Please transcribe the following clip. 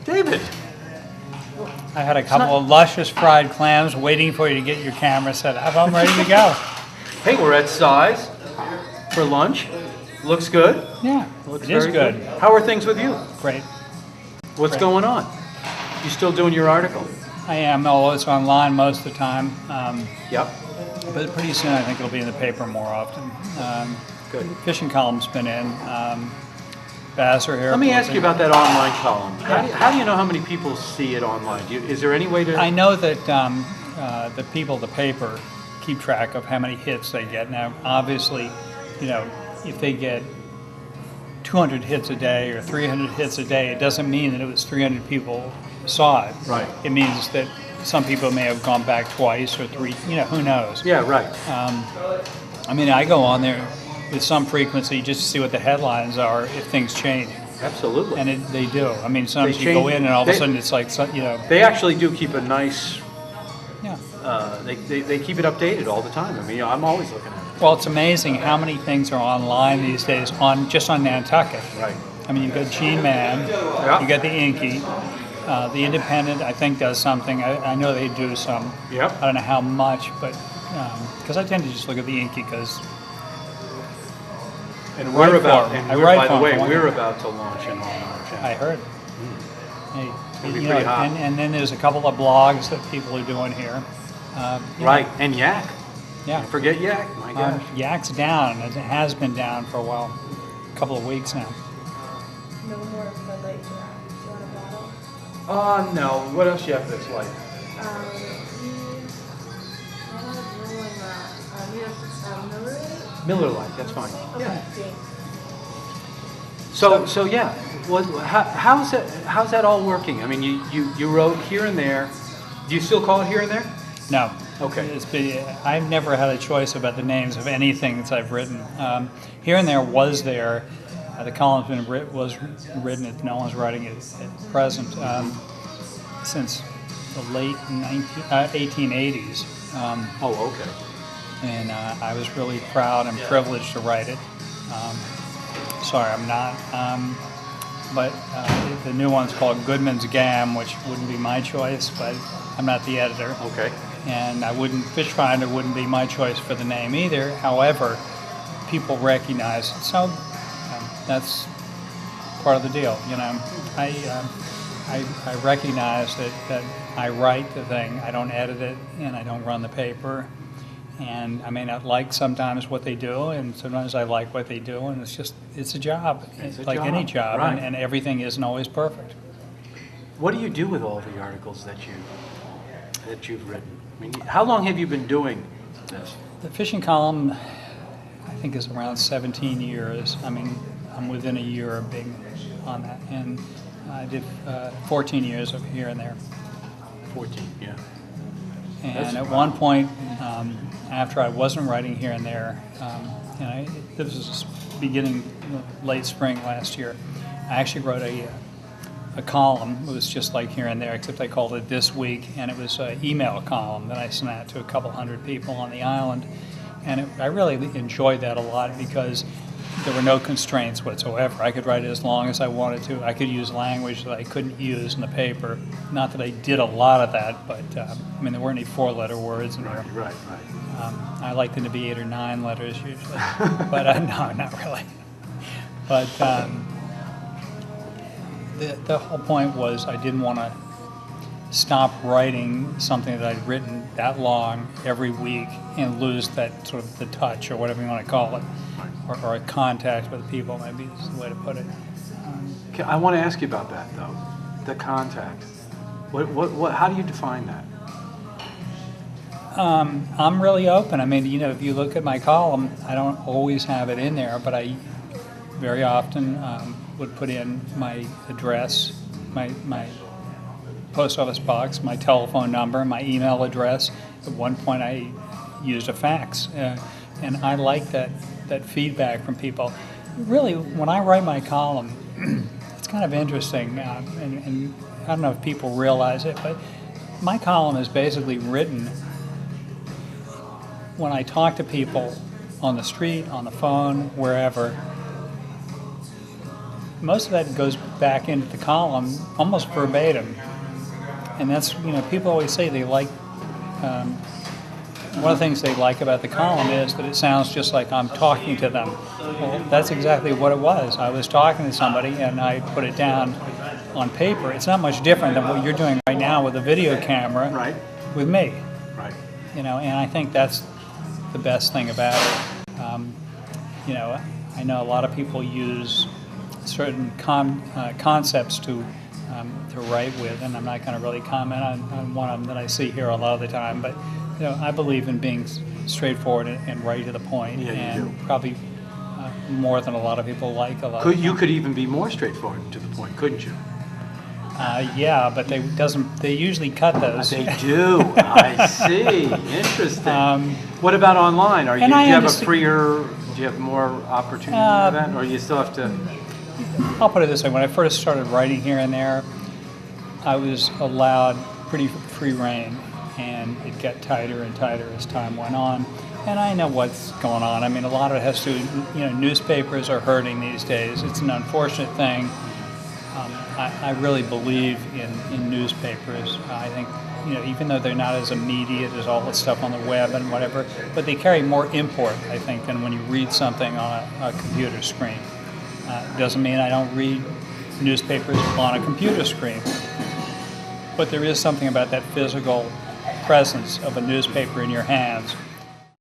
David. I had a couple of luscious fried clams waiting for you to get your camera set up. I'm ready to go. Hey, we're at Size for lunch. Looks good. Yeah, Looks it is very good. How are things with you? Great. What's going on? You still doing your article? I am. Oh, it's online most of the time. Yep. But pretty soon I think it'll be in the paper more often. Good. Fishing column's been in. Bass are here. Let me ask you about that online column. How do you know how many people see it online? Is there any way to... I know that the people at the paper keep track of how many hits they get. Now, obviously, you know, if they get 200 hits a day or 300 hits a day, it doesn't mean that it was 300 people saw it. Right. It means that some people may have gone back twice or three, you know, who knows? Yeah, right. I mean, I go on there with some frequency just to see what the headlines are if things change. Absolutely. And they do. I mean, sometimes They you go change- in and all of a they- sudden it's like, you know. They actually do keep a nice... Yeah. They keep it updated all the time. I mean, I'm always looking at it. Well, it's amazing how many things are online these days just on Nantucket. Right. I mean, you've got G-Man, Yeah. you got the Inky, the Independent, I think, does something. I know they do some. Yep. I don't know how much, but because I tend to just look at the Inky because. And Right we're about, for 'em. and I we're, write by for the 'em way, for one we're thing. about to launch an online channel. I heard. Hey, gonna be you pretty know, hot. and then there's a couple of blogs that people are doing here. You know, Right, and Yak. yeah. Forget Yak, my gosh. Yak's down. It has been down for a while, a couple of weeks now. No more Bud Light Giraffe. Do you want a bottle? No. What else you have that's like? We have Rolling Rock. We have Miller Lite. Miller Lite, that's fine. Okay, Yeah. thanks. So yeah, how's that all working? I mean, you wrote here and there. Do you still call it here and there? No. Okay. I've never had a choice about the names of anything that I've written. Here and There was there. The column's was written, if no one's writing it at present, since the late 1880s. Oh, okay. And I was really proud and privileged to write it. Sorry, I'm not. But the new one's called Goodman's Gam, which wouldn't be my choice, but I'm not the editor. Okay. And Fish Finder wouldn't be my choice for the name either. However, people recognize it. So that's part of the deal, you know. I recognize that I write the thing. I don't edit it, and I don't run the paper. And I may not like sometimes what they do, and sometimes I like what they do, and it's a job. It's a like job, any job, right. and everything isn't always perfect. What do you do with all the articles that you've written? I mean, how long have you been doing this? The fishing column, I think, is around 17 years. I mean, I'm within a year of being on that, and I did 14 years of Here and There. 14, yeah. And at one point, after I wasn't writing Here and There, this was beginning late spring last year, I actually wrote a column. It was just like Here and There, except I called it This Week, and it was an email column that I sent out to a couple hundred people on the island. And I really enjoyed that a lot because there were no constraints whatsoever. I could write it as long as I wanted to. I could use language that I couldn't use in the paper. Not that I did a lot of that, but I mean, there weren't any 4-letter words in there. Right. I like them to be 8 or 9 letters usually, but no, not really. But the whole point was I didn't want to stop writing something that I'd written that long every week and lose that sort of the touch or whatever you want to call it, or a contact with people, maybe is the way to put it. Okay, I want to ask you about that though, the contact. What? How do you define that? I'm really open. I mean, you know, if you look at my column, I don't always have it in there, but I very often would put in my address, my post office box, my telephone number, my email address. At one point I used a fax, and I like that feedback from people. Really, when I write my column, it's kind of interesting, and I don't know if people realize it, but my column is basically written when I talk to people on the street, on the phone, wherever. most of that goes back into the column almost verbatim. And that's, people always say they like, one of the things they like about the column is that it sounds just like I'm talking to them. Well, that's exactly what it was. I was talking to somebody and I put it down on paper. It's not much different than what you're doing right now with a video camera with me. Right. And I think that's the best thing about it. I know a lot of people use certain concepts to write with, and I'm not going to really comment on one of them that I see here a lot of the time, but I believe in being straightforward and right to the point, and probably more than a lot of people like. You could even be more straightforward to the point, couldn't you? Yeah, but they usually cut those. They do. I see. Interesting. What about online? Do you have a freer? Do you have more opportunity for that, or you still have to? I'll put it this way: when I first started writing here and there, I was allowed pretty free rein, and it got tighter and tighter as time went on. And I know what's going on. I mean, a lot of it has to do. Newspapers are hurting these days. It's an unfortunate thing. I really believe in newspapers. I think, even though they're not as immediate as all the stuff on the web and whatever, but they carry more import, I think, than when you read something on a computer screen. Doesn't mean I don't read newspapers on a computer screen, but there is something about that physical presence of a newspaper in your hands